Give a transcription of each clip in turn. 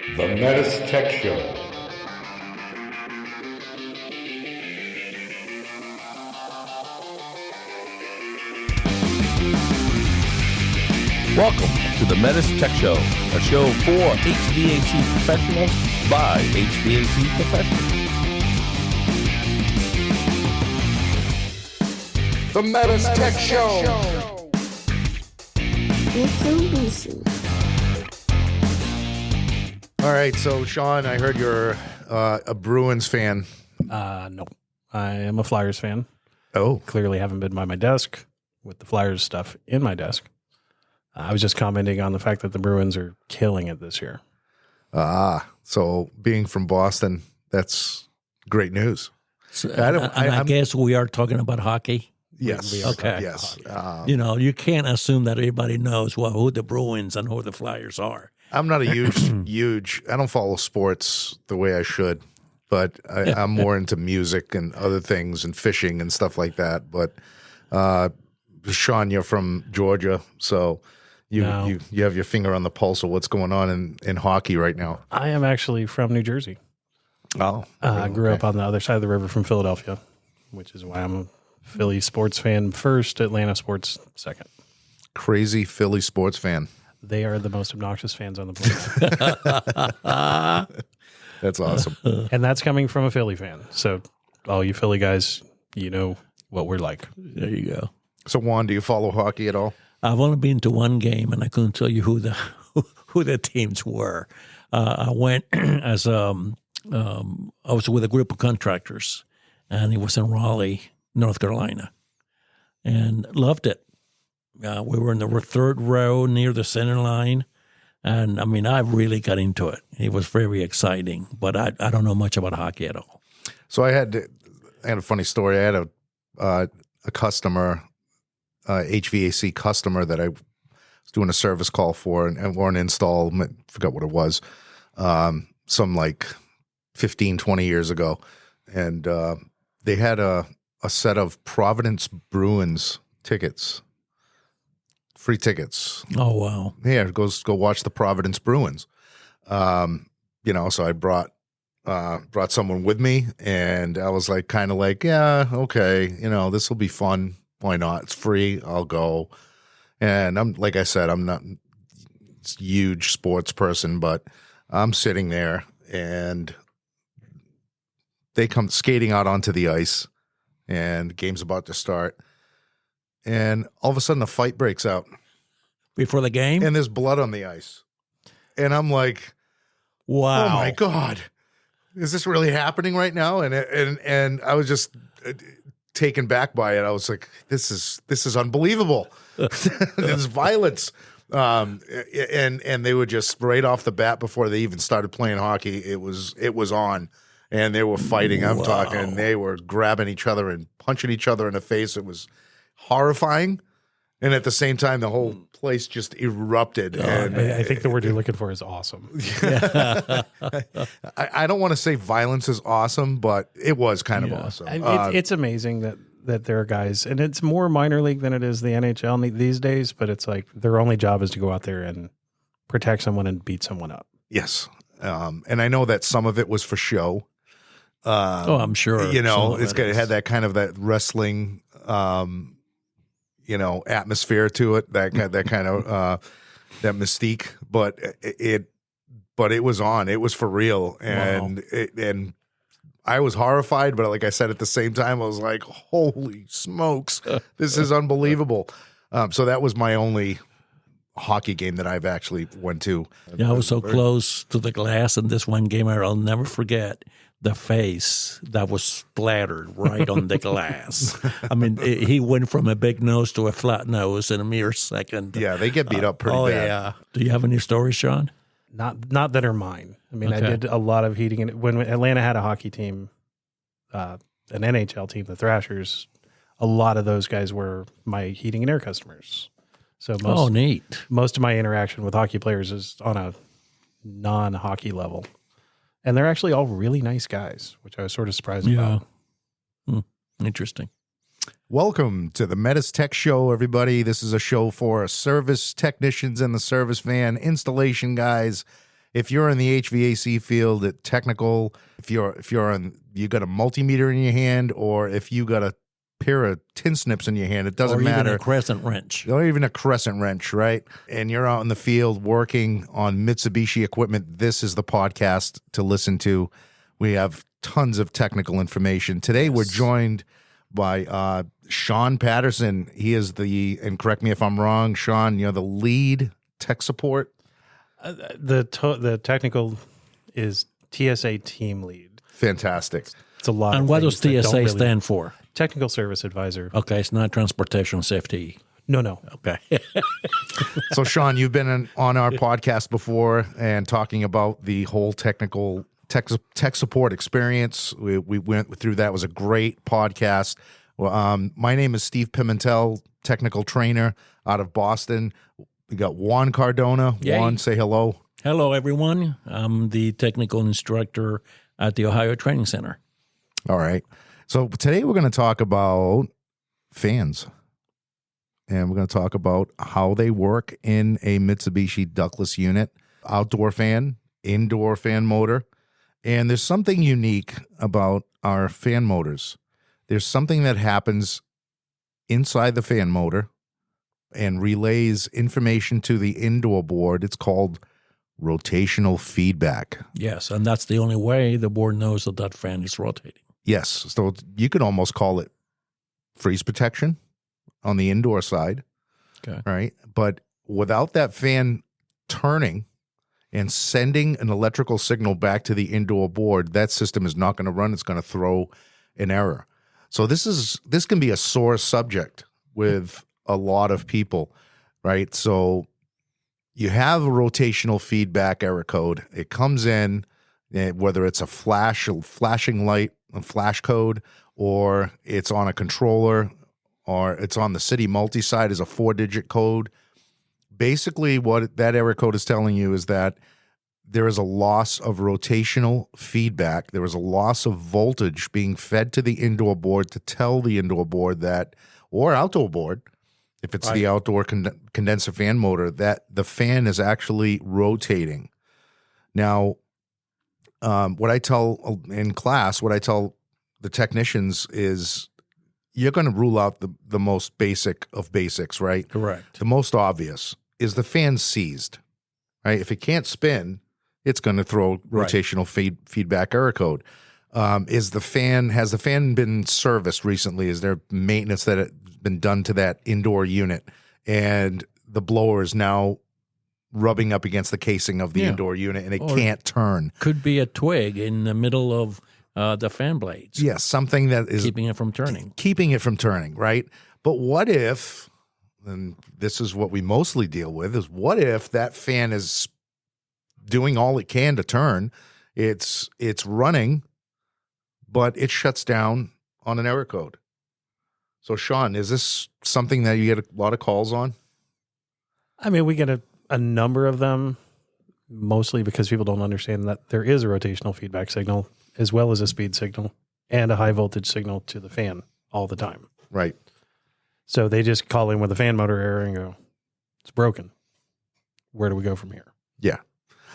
The Metis Tech Show. Welcome to the Metis Tech Show, a show for HVAC professionals by HVAC professionals. The Metis Tech Show. Mitsubishi. All right, so Sean, I heard you're a Bruins fan. No, I am a Flyers fan. Oh, Clearly haven't been by my desk with the Flyers stuff in my desk. I was just commenting on the fact that the Bruins are killing it this year. So being from Boston, that's great news. So, I guess we are talking about hockey. Yes. Okay. Yes. You can't assume that everybody knows who the Bruins and who the Flyers are. I'm not a huge. I don't follow sports the way I should, but I'm more into music and other things and fishing and stuff like that. But Sean, you're from Georgia, so you have your finger on the pulse of what's going on in hockey right now. I am actually from New Jersey. Oh, I grew up on the other side of the river from Philadelphia, which is why I'm a Philly sports fan first, Atlanta sports second. Crazy Philly sports fan. They are the most obnoxious fans on the planet. That's awesome. And that's coming from a Philly fan. So all you Philly guys, you know what we're like. There you go. So Juan, do you follow hockey at all? I've only been to one game, and I couldn't tell you who the teams were. I went as I was with a group of contractors, and it was in Raleigh, North Carolina, and loved it. We were in the third row near the center line, and I mean, I really got into it. It was very exciting, but I don't know much about hockey at all. So I had a funny story. I had a customer, HVAC customer that I was doing a service call for or an install. I forgot what it was. Some like 15, 20 years ago, and they had a set of Providence Bruins tickets. Free tickets. Oh, wow. Yeah, go watch the Providence Bruins. So I brought someone with me, and I was like, kind of like, yeah, okay, this will be fun. Why not? It's free. I'll go. And I'm like I said, I'm not a huge sports person, but I'm sitting there, and they come skating out onto the ice, and the game's about to start. And all of a sudden, a fight breaks out. Before the game? And there's blood on the ice. And I'm like, wow. Oh, my God. Is this really happening right now? And I was just taken back by it. I was like, this is unbelievable. There's violence. And they were just right off the bat before they even started playing hockey. It was on. And they were fighting. I'm talking. They were grabbing each other and punching each other in the face. It was horrifying, and at the same time, the whole place just erupted. And I think the word you're looking for is awesome. I don't want to say violence is awesome, but it was kind of awesome. It's amazing that there are guys, and it's more minor league than it is the NHL these days, but it's like their only job is to go out there and protect someone and beat someone up. Yes. And I know that some of it was for show. I'm sure. It had that kind of that wrestling atmosphere to it, that kind of that mystique, but it was on. It was for real, and and I was horrified, but like I said, at the same time, I was like, "Holy smokes, this is unbelievable!" So that was my only hockey game that I've actually went to. Yeah, I was so close to the glass in this one game. I'll never forget the face that was splattered right on the glass. I mean, he went from a big nose to a flat nose in a mere second. Yeah, they get beat up pretty bad. Yeah. Do you have any stories, Sean? Not that are mine. I mean, Okay. I did a lot of heating. And when Atlanta had a hockey team, an NHL team, the Thrashers, a lot of those guys were my heating and air customers. So Neat. Most of my interaction with hockey players is on a non-hockey level. And they're actually all really nice guys, which I was sort of surprised about. Interesting. Welcome to the Metis Tech Show, everybody. This is a show for service technicians and the service van, installation guys, if you're in the HVAC field at technical, if you got a multimeter in your hand, or if you got a pair of tin snips in your hand, it doesn't matter. Even a crescent wrench. Or even a crescent wrench, right? And you're out in the field working on Mitsubishi equipment, this is the podcast to listen to. We have tons of technical information. Today we're joined by Sean Patterson. He is and correct me if I'm wrong, Sean, you're the lead tech support. The technical is TSA team lead. Fantastic. It's a lot. And of what does things that don't TSA really- stand for? Technical service advisor. Okay, it's not transportation safety. No. Okay. So, Sean, you've been on our podcast before and talking about the whole technical tech support experience. We went through that. It was a great podcast. Well, my name is Steve Pimentel, technical trainer out of Boston. We got Juan Cardona. Yay. Juan, say hello. Hello, everyone. I'm the technical instructor at the Ohio Training Center. All right. So today we're going to talk about fans. And we're going to talk about how they work in a Mitsubishi ductless unit, outdoor fan, indoor fan motor. And there's something unique about our fan motors. There's something that happens inside the fan motor and relays information to the indoor board. It's called rotational feedback. Yes, and that's the only way the board knows that that fan is rotating. Yes. So you could almost call it freeze protection on the indoor side. Okay. Right. But without that fan turning and sending an electrical signal back to the indoor board, that system is not going to run. It's going to throw an error. So this can be a sore subject with a lot of people, right? So you have a rotational feedback error code. It comes in, whether it's a flashing light, a flash code, or it's on a controller, or it's on the city multi-site as a 4-digit code. Basically, what that error code is telling you is that there is a loss of rotational feedback. There is a loss of voltage being fed to the indoor board to tell the indoor board that, or outdoor board, if it's the outdoor condenser fan motor, that the fan is actually rotating. Now, what I tell in class, what I tell the technicians is you're going to rule out the most basic of basics, right? Correct. The most obvious is the fan seized, right? If it can't spin, it's going to throw rotational feedback error code. Has the fan been serviced recently? Is there maintenance that has been done to that indoor unit, and the blower is now rubbing up against the casing of the indoor unit and it can't turn? Could be a twig in the middle of the fan blades. Yes, something that is keeping it from turning. Keeping it from turning, right? But what if, and this is what we mostly deal with, is what if that fan is doing all it can to turn, it's running, but it shuts down on an error code? So, Sean, is this something that you get a lot of calls on? I mean, we get a number of them, mostly because people don't understand that there is a rotational feedback signal as well as a speed signal and a high voltage signal to the fan all the time. Right. So they just call in with a fan motor error and go, it's broken. Where do we go from here? Yeah.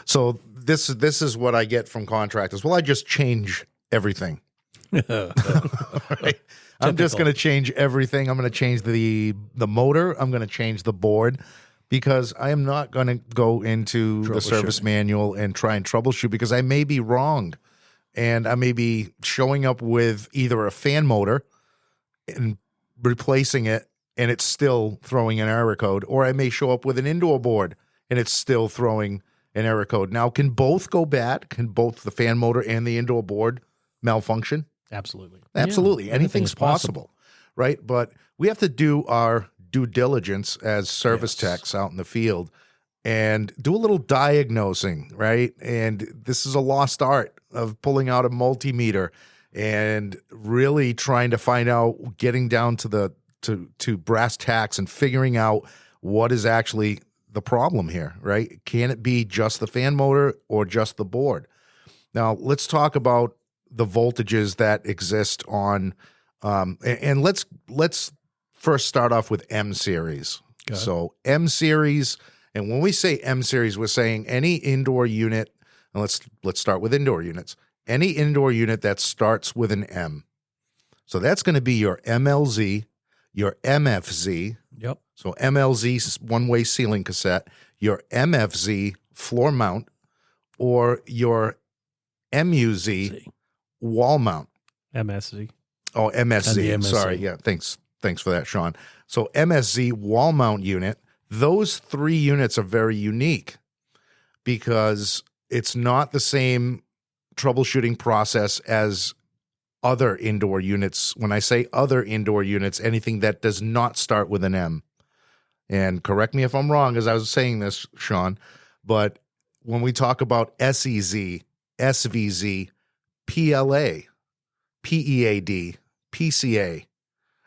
So this is what I get from contractors. Well, I just change everything. Right. I'm just going to change everything. I'm going to change the motor. I'm going to change the board, because I am not going to go into the service manual and try and troubleshoot, because I may be wrong. And I may be showing up with either a fan motor and replacing it, and it's still throwing an error code, or I may show up with an indoor board and it's still throwing an error code. Now, can both go bad? Can both the fan motor and the indoor board malfunction? Absolutely. Absolutely. Yeah, Anything's possible, right? But we have to do our due diligence as service techs out in the field and do a little diagnosing, right? And this is a lost art of pulling out a multimeter and really trying to find out, getting down to to brass tacks and figuring out what is actually the problem here, right? Can it be just the fan motor or just the board? Now, let's talk about the voltages that exist on, and let's first start off with M series. So M series, and when we say M series, we're saying any indoor unit And let's start with indoor units. Any indoor unit that starts with an M. So that's going to be your MLZ, your MFZ. Yep. So MLZ one-way ceiling cassette, your MFZ floor mount, or your MUZ wall mount. MSZ. Oh, MSZ. And the MSZ. Sorry. Yeah. Thanks for that, Sean. So MSZ wall mount unit, those 3 units are very unique because it's not the same troubleshooting process as other indoor units. When I say other indoor units, anything that does not start with an M. And correct me if I'm wrong as I was saying this, Sean, but when we talk about SEZ, SVZ, PLA, PEAD, PCA,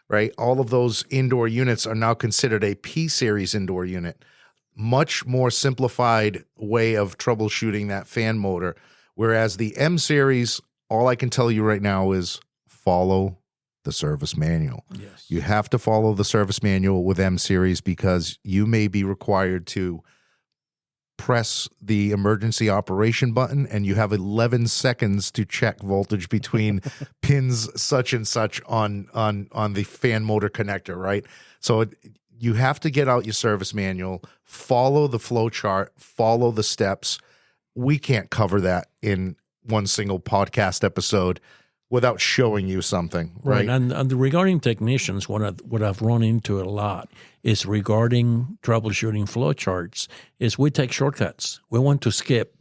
right? All of those indoor units are now considered a P-series indoor unit. Much more simplified way of troubleshooting that fan motor. Whereas the M-series, all I can tell you right now is follow the service manual. Yes. You have to follow the service manual with M-series because you may be required to press the emergency operation button and you have 11 seconds to check voltage between pins such and such on the fan motor connector, right? So you have to get out your service manual, follow the flow chart, follow the steps. We can't cover that in one single podcast episode without showing you something, right? And regarding technicians, what I've run into a lot is regarding troubleshooting flow charts is we take shortcuts. We want to skip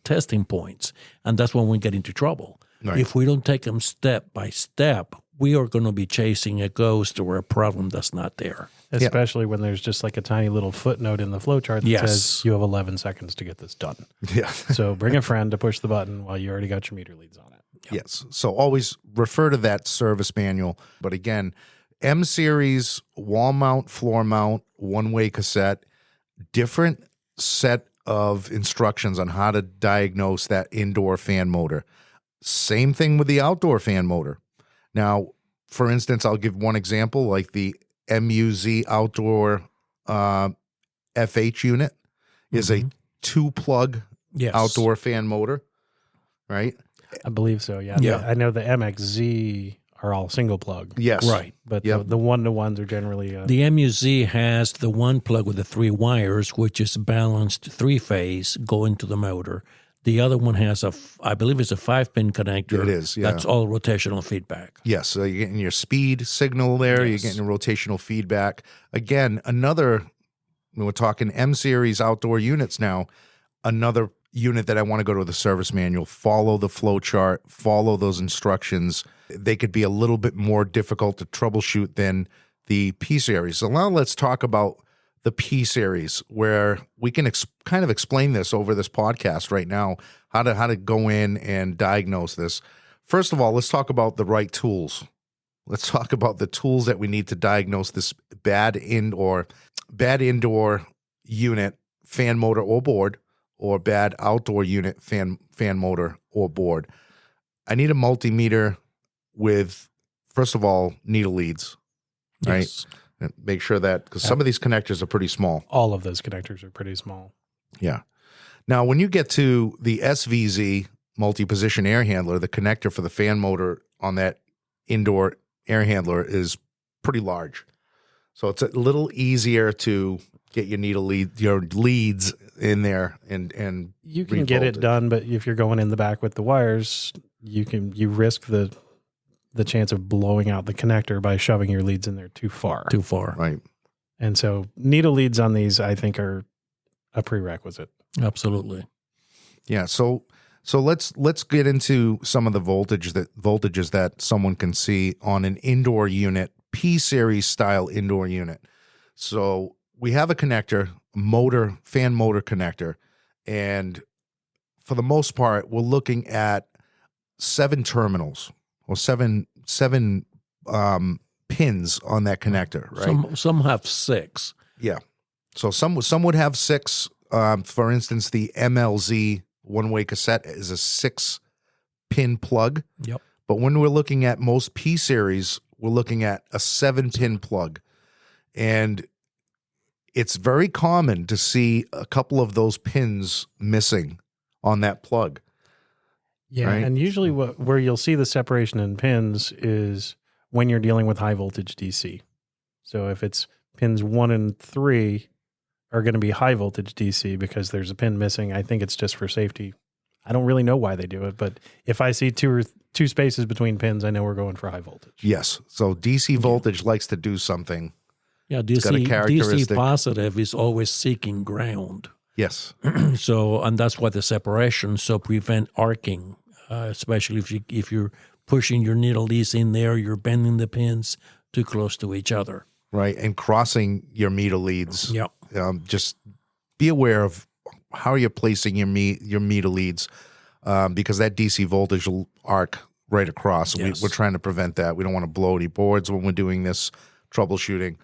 testing points, and that's when we get into trouble. Right. If we don't take them step by step, we are going to be chasing a ghost or a problem that's not there. Especially when there's just like a tiny little footnote in the flow chart that says you have 11 seconds to get this done. Yeah. So bring a friend to push the button while you already got your meter leads on it. Yes. So always refer to that service manual. But again, M-series, wall mount, floor mount, one-way cassette, different set of instructions on how to diagnose that indoor fan motor. Same thing with the outdoor fan motor. Now, for instance, I'll give one example, like the MUZ outdoor FH unit is a 2-plug outdoor fan motor, right? I believe so, yeah. Yeah. I know the MXZ are all single plug. Yes. Right. But the one-to-ones are generally... The MUZ has the one plug with the 3 wires, which is balanced 3-phase going to the motor. The other one has I believe it's a 5-pin connector. It is, yeah. That's all rotational feedback. Yes, so you're getting your speed signal there. Yes. You're getting your rotational feedback. Again, we're talking M-series outdoor units now, another unit that I want to go to the service manual, follow the flow chart, follow those instructions. They could be a little bit more difficult to troubleshoot than the P-series. So now let's talk about the P-series, where we can kind of explain this over this podcast right now, how to go in and diagnose this. First of all, let's talk about the right tools. Let's talk about the tools that we need to diagnose this bad indoor unit, fan motor or board, or bad outdoor unit, fan motor or board. I need a multimeter with, first of all, needle leads, right? Yes. And make sure that, because some of these connectors are pretty small. all of those connectors are pretty small. Yeah. Now, when you get to the SVZ multi-position air handler, the connector for the fan motor on that indoor air handler is pretty large. So it's a little easier to get your leads in there and You can get it done, but if you're going in the back with the wires, you risk the chance of blowing out the connector by shoving your leads in there too far. Right. And so needle leads on these, I think, are a prerequisite. Absolutely. Yeah. So let's get into some of the voltages that someone can see on an indoor unit, P-series style indoor unit. So we have a connector, fan motor connector, and for the most part, we're looking at 7 terminals or seven pins on that connector, right? Some have 6. Yeah. So some would have 6. For instance, the MLZ one-way cassette is a 6-pin plug. Yep. But when we're looking at most P-series, we're looking at a 7-pin plug. And it's very common to see a couple of those pins missing on that plug. Yeah, Right? and usually where you'll see the separation in pins is when you're dealing with high voltage DC. So if it's pins 1 and 3 are going to be high voltage DC because there's a pin missing, I think it's just for safety. I don't really know why they do it, but if I see two spaces between pins, I know we're going for high voltage. Yes. So DC voltage likes to do something. Yeah, got a DC characteristic. positive is always seeking ground. Yes. So, and that's why the separation, so prevent arcing, especially if you're pushing your needle leads in there, you're bending the pins too close to each other. Right. And crossing your meter leads. Yep. Just be aware of how you're placing your meter leads, because that DC voltage will arc right across. Yes. We're trying to prevent that. We don't want to blow any boards when we're doing this troubleshooting.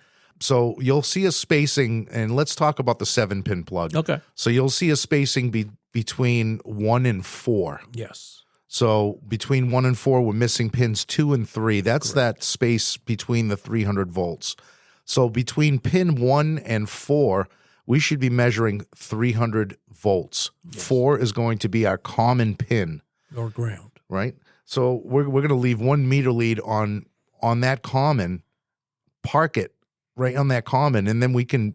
So you'll see a spacing, and let's talk about the 7-pin plug. Okay. So you'll see a spacing between 1 and 4. Yes. So between 1 and 4, we're missing pins 2 and 3. That's that space between the 300 volts. So between pin 1 and 4, we should be measuring 300 volts. Yes. 4 is going to be our common pin. Or ground. Right? So we're going to leave 1 meter lead on that common, park it right on that common, and then we can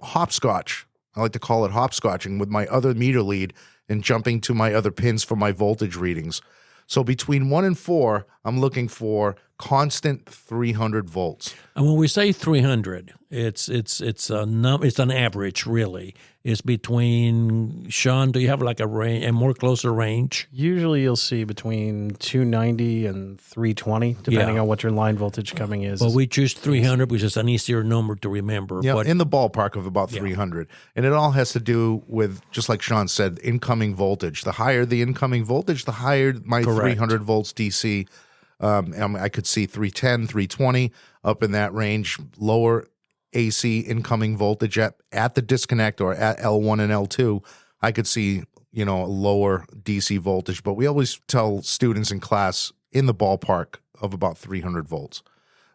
hopscotch. I like to call it hopscotching with my other meter lead and jumping to my other pins for my voltage readings. So between 1 and 4, I'm looking for constant 300 volts. And when we say 300, it's an average, really. It's between, Sean, do you have like a more closer range? Usually you'll see between 290 and 320, depending on what your line voltage coming is. But we choose 300, which is an easier number to remember. Yeah, but in the ballpark of about 300. And it all has to do with, just like Sean said, incoming voltage. The higher the incoming voltage, the higher my 300 volts DC. I could see 310, 320 up in that range. Lower AC incoming voltage at the disconnect or at L1 and L2, I could see, a lower DC voltage. But we always tell students in class in the ballpark of about 300 volts.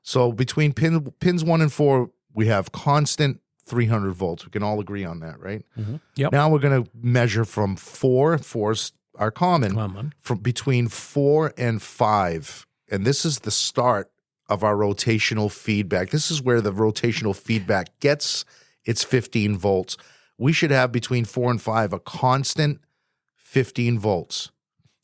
So between pins 1 and 4, we have constant 300 volts. We can all agree on that, right? Mm-hmm. Yep. Now we're going to measure from 4's our common, from between 4 and 5. And this is the start of our rotational feedback. This is where the rotational feedback gets its 15 volts. We should have between 4 and 5 a constant 15 volts.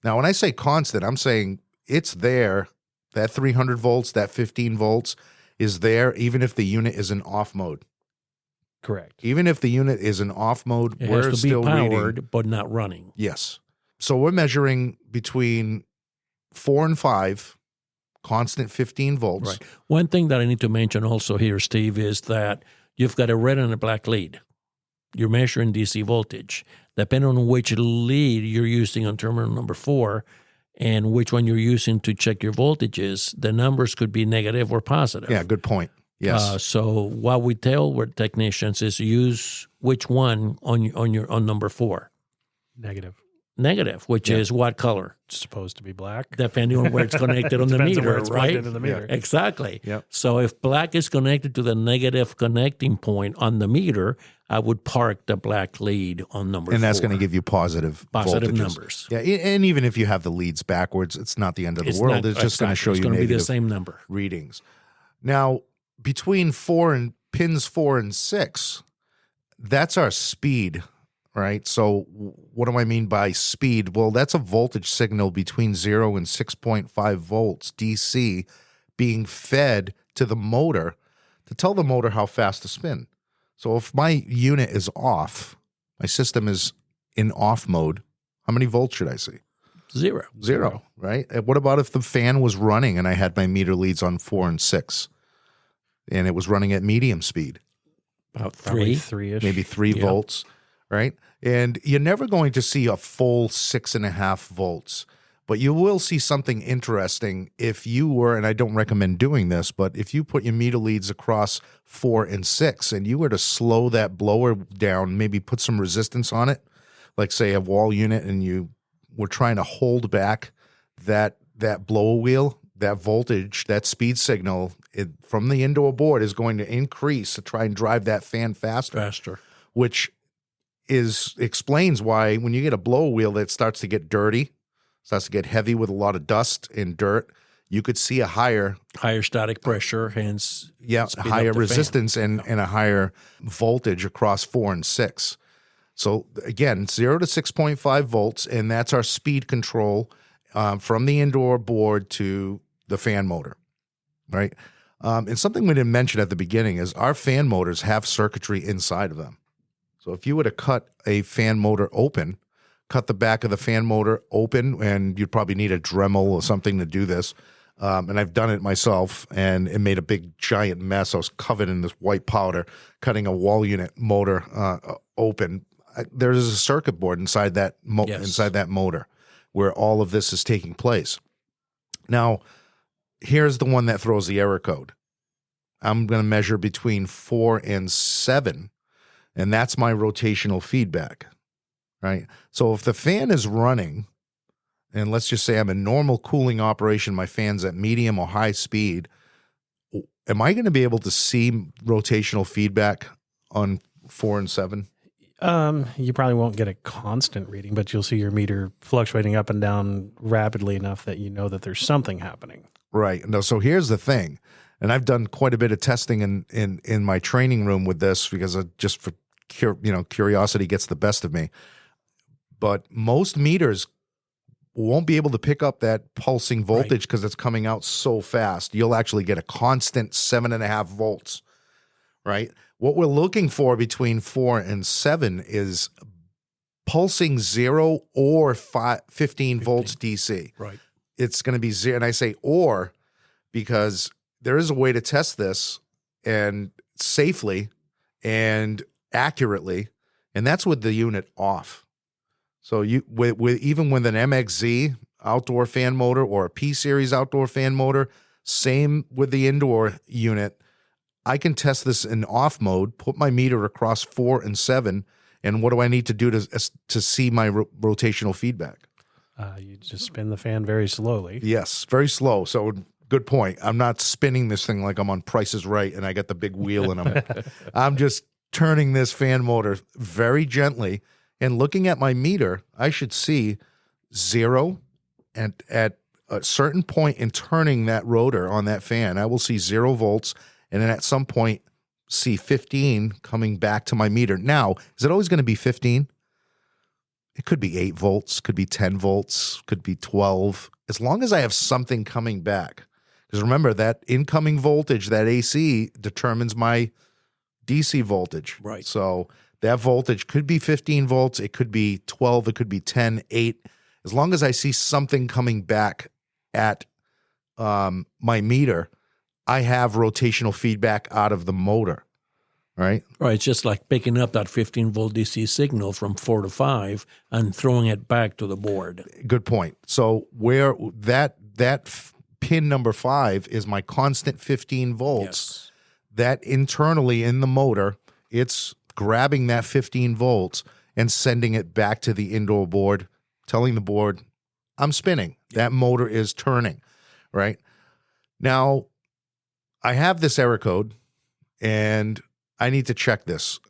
Now, when I say constant, I'm saying it's there. That 300 volts, that 15 volts is there, even if the unit is in off mode. Correct. Even if the unit is in off mode, it we're has to still be powered, reading. but not running. Yes. So we're measuring between 4 and 5. Constant 15 volts. Right. One thing that I need to mention also here, Steve, is that you've got a red and a black lead. You're measuring DC voltage. Depending on which lead you're using on terminal number 4 and which one you're using to check your voltages, the numbers could be negative or positive. Yeah, good point. Yes. So what we tell our technicians is use which one on number 4. Negative, which is what color? It's supposed to be black. Depending on where it's connected on the Depends on meter, where it's right? plugged into the meter. Exactly. Yep. So if black is connected to the negative connecting point on the meter, I would park the black lead on number 4. And that's going to give you positive voltages. Numbers. Yeah, and even if you have the leads backwards, it's not the end of the world. It's just going to show you negative. It's going to be the same number. Readings. Now, between pins 4 and 6, that's our speed. Right. So what do I mean by speed? Well, that's a voltage signal between 0 and 6.5 volts DC being fed to the motor to tell the motor how fast to spin. So if my unit is off, my system is in off mode, how many volts should I see? 0. Right. And what about if the fan was running and I had my meter leads on 4 and 6 and it was running at medium speed? About Probably 3. 3-ish. Maybe 3 volts. Right? And you're never going to see a full 6.5 volts, but you will see something interesting if you were, and I don't recommend doing this, but if you put your meter leads across 4 and 6 and you were to slow that blower down, maybe put some resistance on it, like say a wall unit, and you were trying to hold back that blower wheel, that voltage, that speed signal from the indoor board is going to increase to try and drive that fan faster. which explains why when you get a blower wheel that starts to get dirty, starts to get heavy with a lot of dust and dirt, you could see a higher static pressure, hence higher resistance and a higher voltage across 4 and 6. So again, 0 to 6.5 volts, and that's our speed control from the indoor board to the fan motor, right? And something we didn't mention at the beginning is our fan motors have circuitry inside of them. So if you were to cut a fan motor open, cut the back of the fan motor open, and you'd probably need a Dremel or something to do this. And I've done it myself, and it made a big giant mess. I was covered in this white powder, cutting a wall unit motor open. There's a circuit board inside that inside that motor where all of this is taking place. Now, here's the one that throws the error code. I'm going to measure between 4 and 7, and that's my rotational feedback, right? So if the fan is running, and let's just say I'm in normal cooling operation, my fan's at medium or high speed, am I going to be able to see rotational feedback on 4 and 7? You probably won't get a constant reading, but you'll see your meter fluctuating up and down rapidly enough that you know that there's something happening. Right. No, so here's the thing, and I've done quite a bit of testing in my training room with this because just for curiosity gets the best of me. But most meters won't be able to pick up that pulsing voltage because it's coming out so fast. You'll actually get a constant 7.5 volts, right? What we're looking for between 4 and 7 is pulsing 0 or 15 volts DC. Right. It's going to be 0. And I say or because there is a way to test this and safely and accurately, and that's with the unit off. So you with even with an MXZ outdoor fan motor or a P-Series outdoor fan motor, same with the indoor unit, I can test this in off mode, put my meter across 4 and 7, and what do I need to do to see my rotational feedback? You just spin the fan very slowly. Yes, very slow. So good point. I'm not spinning this thing like I'm on Price is Right and I got the big wheel and I'm just turning this fan motor very gently and looking at my meter. I should see 0, and at a certain point in turning that rotor on that fan, I will see 0 volts. And then at some point, see 15 coming back to my meter. Now, is it always going to be 15? It could be 8 volts, could be 10 volts, could be 12. As long as I have something coming back. Because remember, that incoming voltage, that AC, determines my DC voltage. Right. So that voltage could be 15 volts. It could be 12. It could be 10, 8. As long as I see something coming back at my meter, I have rotational feedback out of the motor, right? Right. It's just like picking up that 15-volt DC signal from 4 to 5 and throwing it back to the board. Good point. So where that pin number 5 is my constant 15 volts, that internally in the motor, it's grabbing that 15 volts and sending it back to the indoor board, telling the board, I'm spinning. That motor is turning, right? Now, I have this error code, and I need to check this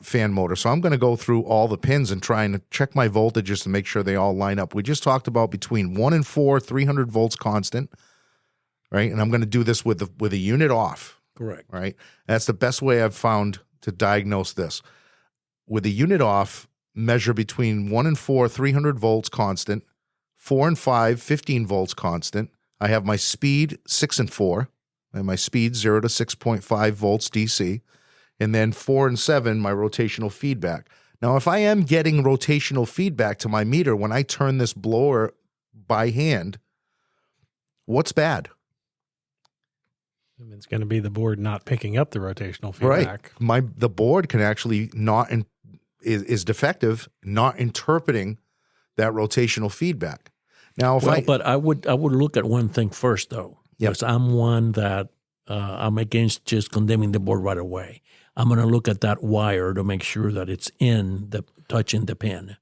fan motor. So I'm going to go through all the pins and try and check my voltages to make sure they all line up. We just talked about between 1 and 4, 300 volts constant, right? And I'm going to do this with a unit off. Correct. Right? That's the best way I've found to diagnose this. With the unit off, measure between 1 and 4, 300 volts constant, 4 and 5, 15 volts constant. I have my speed 6 and 4. And my speed 0 to 6.5 volts DC, and then 4 and 7, my rotational feedback. Now, if I am getting rotational feedback to my meter when I turn this blower by hand, what's bad? It's going to be the board not picking up the rotational feedback. Right. The board can actually is defective, not interpreting that rotational feedback. Now, but I would look at one thing first, though. Because I'm one that I'm against just condemning the board right away. I'm going to look at that wire to make sure that it's touching the pin.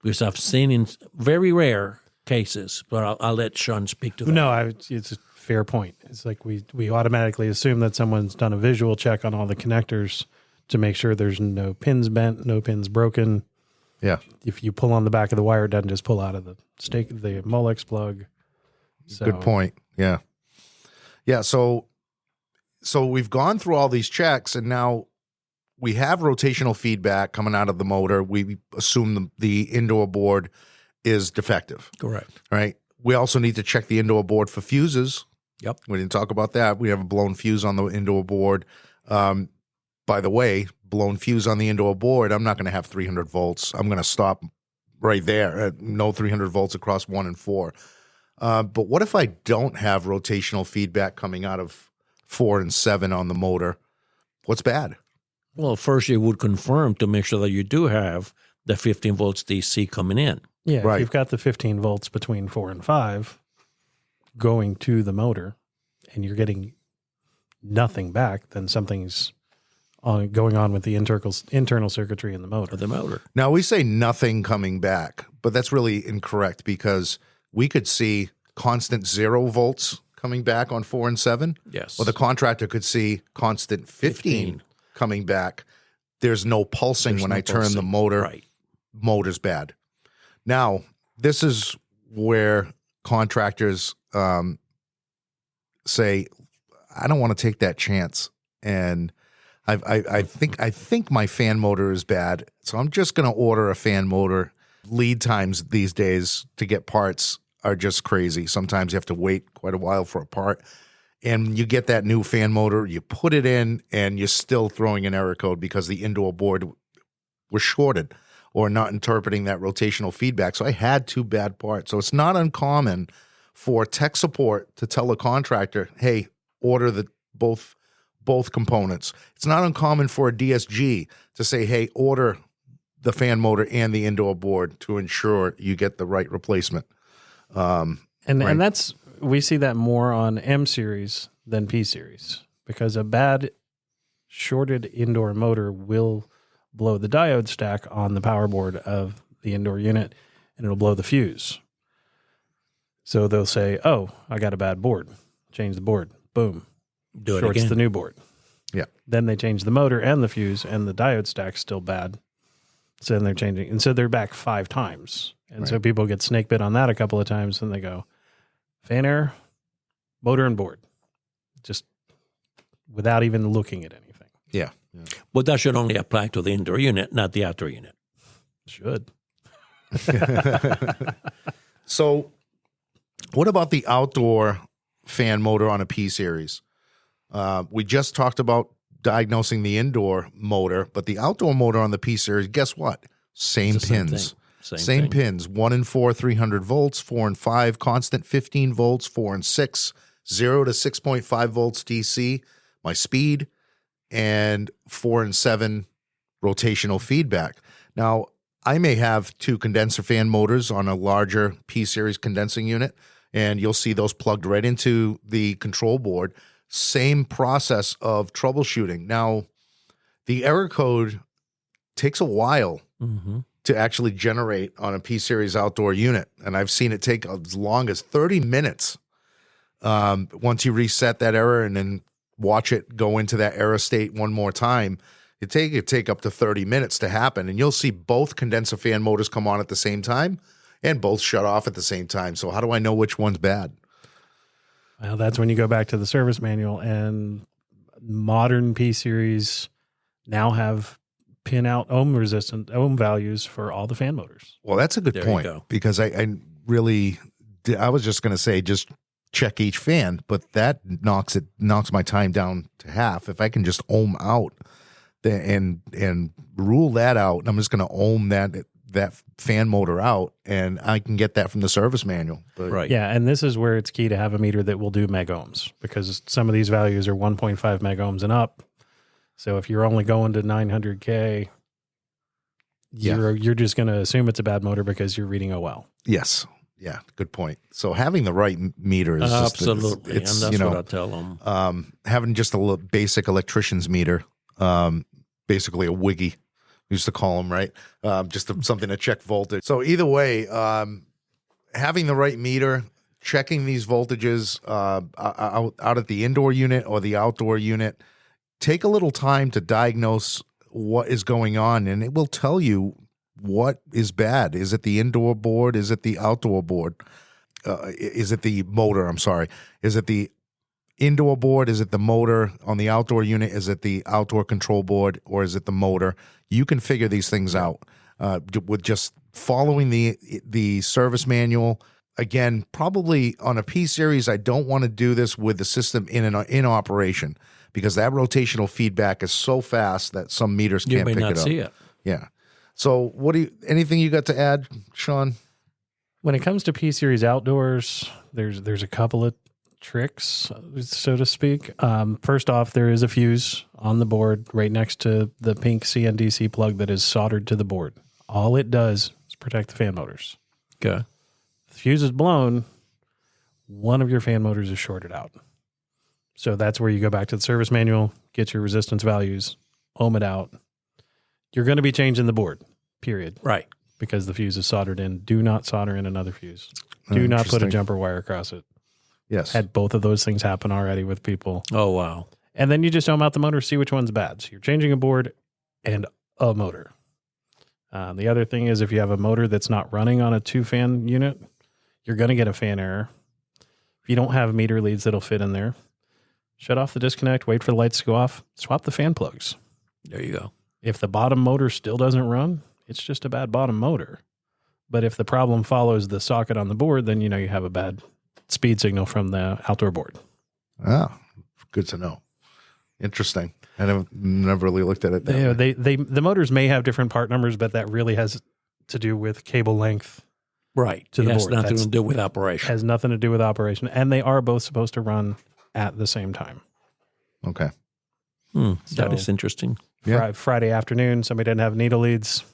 Because I've seen in very rare cases, but I'll let Sean speak to that. No, it's a fair point. It's like we automatically assume that someone's done a visual check on all the connectors to make sure there's no pins bent, no pins broken. Yeah. If you pull on the back of the wire, it doesn't just pull out of the Molex plug. So, Good point. Yeah. Yeah. So we've gone through all these checks, and now we have rotational feedback coming out of the motor. We assume the indoor board is defective. Correct. Right. We also need to check the indoor board for fuses. Yep. We didn't talk about that. We have a blown fuse on the indoor board. By the way, blown fuse on the indoor board, I'm not going to have 300 volts. I'm going to stop right there at no 300 volts across 1 and 4. But what if I don't have rotational feedback coming out of 4 and 7 on the motor? What's bad? Well, first you would confirm to make sure that you do have the 15 volts DC coming in. yeah, Right. if you've got the 15 volts between 4 and 5 going to the motor and you're getting nothing back, then something's going on with the internal circuitry in the motor. For the motor. Now, we say nothing coming back, but that's really incorrect because we could see constant 0 volts coming back on 4 and 7. Yes. Or the contractor could see constant 15 coming back. There's no pulsing There's when no I turn the pulsing. motor. Right. Motor's bad. Now, this is where contractors say, I don't want to take that chance. And I think my fan motor is bad, so I'm just going to order a fan motor. Lead times these days to get parts are just crazy. Sometimes you have to wait quite a while for a part. And you get that new fan motor, you put it in, and you're still throwing an error code because the indoor board was shorted or not interpreting that rotational feedback. So I had 2 bad parts. So it's not uncommon for tech support to tell a contractor, hey, order both components. It's not uncommon for a DSG to say, hey, order the fan motor and the indoor board to ensure you get the right replacement. And that's, we see that more on M series than P series because a bad shorted indoor motor will blow the diode stack on the power board of the indoor unit and it'll blow the fuse. So they'll say, oh, I got a bad board. Change the board. Boom. Do it Shorts again. the new board. Yeah. Then they change the motor and the fuse and the diode stack's still bad. So then they're changing. And so they're back 5 times. And so people get snake bit on that a couple of times and they go, fan error, motor and board. Just without even looking at anything. Yeah. But that should only apply to the indoor unit, not the outdoor unit. Should. So what about the outdoor fan motor on a P series? We just talked about diagnosing the indoor motor, but the outdoor motor on the P series, guess what? Same It's the same pins. thing. Same thing. pins. 1 and 4, 300 volts. 4 and 5, constant 15 volts. 4 and 6, 0 to 6.5 volts DC. My speed. And 4 and 7, rotational feedback. Now, I may have 2 condenser fan motors on a larger P series condensing unit, and you'll see those plugged right into the control board. Same process of troubleshooting. Now, the error code takes a while to actually generate on a P series outdoor unit, and I've seen it take as long as 30 minutes once you reset that error and then watch it go into that error state one more time. It take up to 30 minutes to happen, and you'll see both condenser fan motors come on at the same time and both shut off at the same time. So how do I know which one's bad? Well, that's when you go back to the service manual, and modern P series now have pin out ohm values for all the fan motors. Well, that's a good There you point go. because I was just going to say just check each fan, but that knocks my time down to half. If I can just ohm out and rule that out, I'm just going to ohm that fan motor out, and I can get that from the service manual. But Right. Yeah, and this is where it's key to have a meter that will do meg ohms because some of these values are 1.5 meg ohms and up. So if you're only going to 900K, you're just going to assume it's a bad motor because you're reading OL. Yes. Yeah, good point. So having the right meter is just, Absolutely. it's And that's what I tell them. having just a basic electrician's meter, basically a wiggy, we used to call them, right? Something to check voltage. So either way, having the right meter, checking these voltages out at the indoor unit or the outdoor unit, take a little time to diagnose what is going on, and it will tell you what is bad. Is it the indoor board? Is it the outdoor board? Is it the motor? I'm sorry. Is it the indoor board? Is it the motor on the outdoor unit? Is it the outdoor control board, or is it the motor? You can figure these things out with just following the service manual. Again, probably on a P series, I don't want to do this with the system in operation, because that rotational feedback is so fast that some meters You can't may pick not it up. see it. Yeah. So anything you got to add, Sean? When it comes to P series outdoors, there's a couple of tricks, so to speak. First off, there is a fuse on the board right next to the pink CNDC plug that is soldered to the board. All it does is protect the fan motors. Okay. If the fuse is blown, one of your fan motors is shorted out. So that's where you go back to the service manual, get your resistance values, ohm it out. You're going to be changing the board, period. Right. Because the fuse is soldered in. Do not solder in another fuse. Do not put a jumper wire across it. Yes. Had both of those things happen already with people. Oh, wow. And then you just ohm out the motor, see which one's bad. So you're changing a board and a motor. The other thing is, if you have a motor that's not running on a 2-fan unit, you're going to get a fan error. If you don't have meter leads that'll fit in there, shut off the disconnect, wait for the lights to go off, swap the fan plugs. There you go. If the bottom motor still doesn't run, it's just a bad bottom motor. But if the problem follows the socket on the board, then you know you have a bad speed signal from the outdoor board. Ah, good to know. Interesting. I never really looked at it that way. The motors may have different part numbers, but that really has to do with cable length. Right. To the it has board. nothing to do with operation. Has nothing to do with operation. And they are both supposed to run at the same time. Okay. That is interesting. Yeah. Friday afternoon, somebody didn't have needle leads.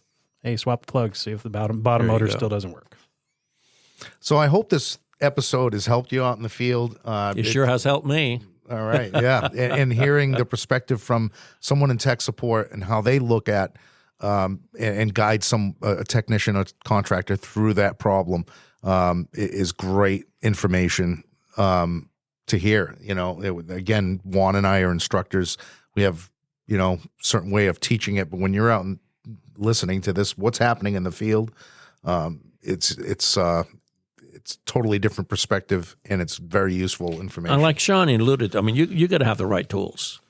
Hey, swap the plugs, see if the bottom motor still doesn't work. So I hope this episode has helped you out in the field. It sure has helped me. All right. Yeah. and hearing the perspective from someone in tech support and how they look at and guide a technician or contractor through that problem is great information to hear. You know, again, Juan and I are instructors. We have, certain way of teaching it, but when you're out and listening to this, what's happening in the field, it's totally different perspective, and it's very useful information. And like Sean alluded, I mean, you got to have the right tools.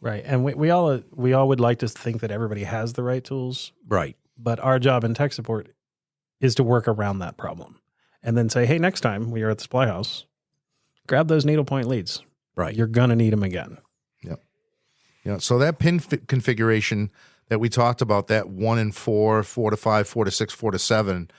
Right. And we all would like to think that everybody has the right tools. Right. But our job in tech support is to work around that problem and then say, hey, next time we are at the supply house, grab those needle point leads. Right. You're going to need them again. Yep. Yeah. So that pin configuration that we talked about, that 1 and 4, 4 to 5, 4 to 6, 4 to 7,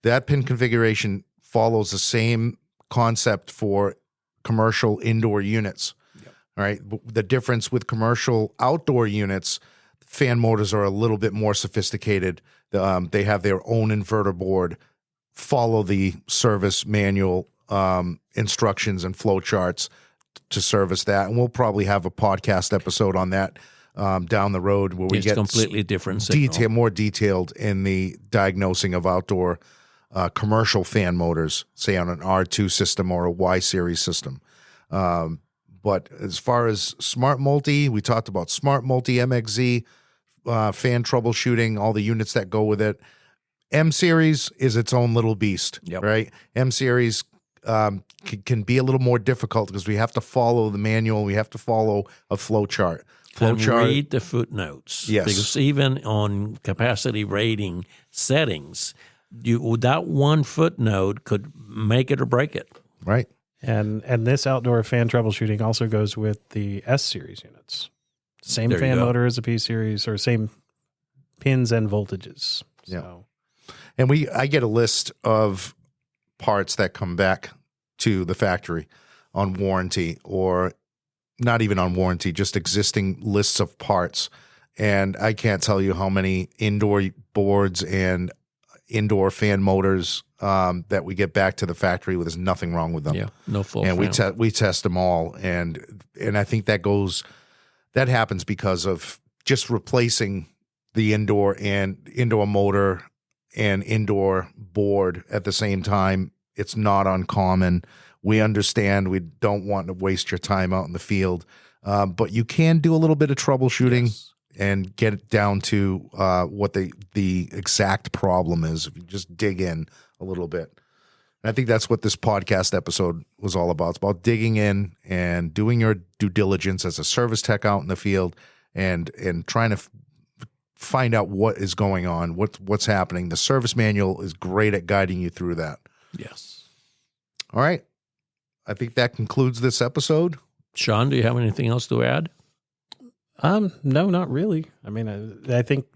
that pin configuration follows the same concept for commercial indoor units. Yep. All right. The difference with commercial outdoor units, fan motors are a little bit more sophisticated. They have their own inverter board, follow the service manual instructions and flow charts to service that. And we'll probably have a podcast episode on that down the road where we get completely different signal. more detailed in the diagnosing of outdoor commercial fan motors, say on an R2 system or a Y series system. But as far as Smart Multi, we talked about Smart Multi, MXZ, fan troubleshooting, all the units that go with it. M series is its own little beast, right? M series can be a little more difficult because we have to follow the manual. We have to follow a flow chart. Read the footnotes. Yes. Because even on capacity rating settings, that one footnote could make it or break it. Right. And this outdoor fan troubleshooting also goes with the S series units. Same There you fan go. motor as a P series, or same pins and voltages. Yeah. So, And I get a list of parts that come back to the factory on warranty, or not even on warranty, just existing lists of parts. And I can't tell you how many indoor boards and indoor fan motors that we get back to the factory with. There's nothing wrong with them. Yeah, no fault. And we test them all, and I think that happens because of just replacing the indoor motor and indoor board at the same time. It's not uncommon. We understand. We don't want to waste your time out in the field, but you can do a little bit of troubleshooting. Yes. and get it down to what the exact problem is. If you just dig in a little bit. And I think that's what this podcast episode was all about. It's about digging in and doing your due diligence as a service tech out in the field and trying to find out what is going on, what's happening. The service manual is great at guiding you through that. Yes. All right. I think that concludes this episode. Sean, do you have anything else to add? No, not really. I mean, I think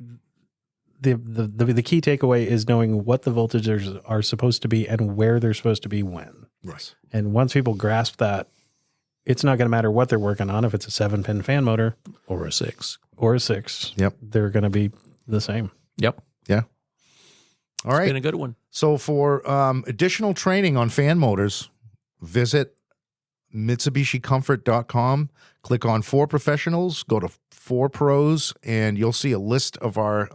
the key takeaway is knowing what the voltages are supposed to be and where they're supposed to be when. Yes. And once people grasp that, it's not going to matter what they're working on. If it's a 7-pin fan motor Or a 6. or a 6, Yep. they're going to be the same. Yep. Yeah. All right. Been a good one. So for additional training on fan motors, visit MitsubishiComfort.com. Click on For Professionals, go to For Pros, and you'll see a list of our,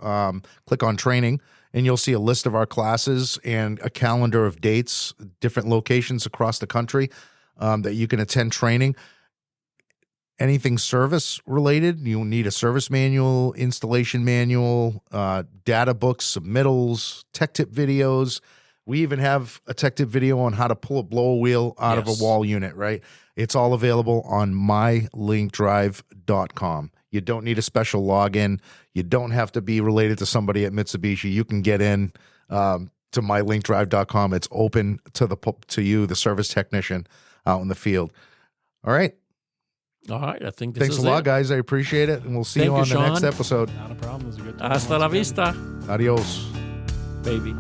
click on training, and you'll see a list of our classes and a calendar of dates, different locations across the country that you can attend training. Anything service related, you'll need a service manual, installation manual, data books, submittals, tech tip videos. We even have a tech tip video on how to pull a blower wheel out of a wall unit, right? It's all available on mylinkdrive.com. You don't need a special login. You don't have to be related to somebody at Mitsubishi. You can get in to mylinkdrive.com. It's open to you, the service technician out in the field. All right. All right. I think this Thanks is a lot, it. guys. I appreciate it. And we'll see Thank you on you, the next Sean. episode. Not a problem. It was a good time. Hasta la vista, Adios. baby.